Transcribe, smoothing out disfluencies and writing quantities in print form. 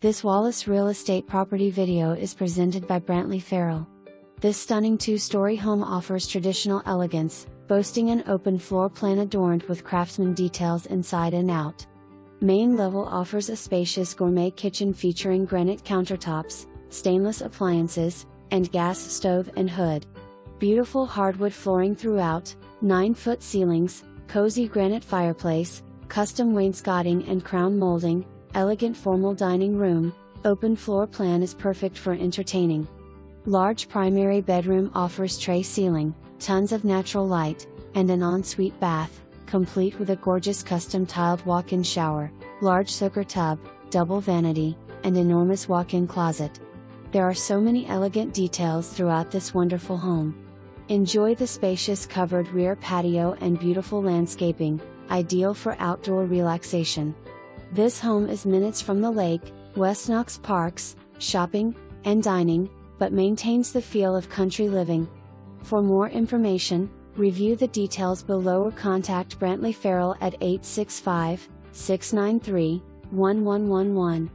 This Wallace Real Estate property video is presented by Brantley Farrell. This stunning two-story home offers traditional elegance, boasting an open floor plan adorned with craftsman details inside and out. Main level offers a spacious gourmet kitchen featuring granite countertops, stainless appliances, and gas stove and hood. Beautiful hardwood flooring throughout, 9-foot ceilings, cozy granite fireplace, custom wainscoting and crown molding, elegant formal dining room. Open floor plan is perfect for entertaining. Large primary bedroom offers tray ceiling, tons of natural light, and an ensuite bath, complete with a gorgeous custom tiled walk-in shower, large soaker tub, double vanity, and enormous walk-in closet. There are so many elegant details throughout this wonderful home. Enjoy the spacious covered rear patio and beautiful landscaping, ideal for outdoor relaxation. This home is minutes from the lake, West Knox parks, shopping, and dining, but maintains the feel of country living. For more information, review the details below or contact Brantley Farrell at 865-693-1111.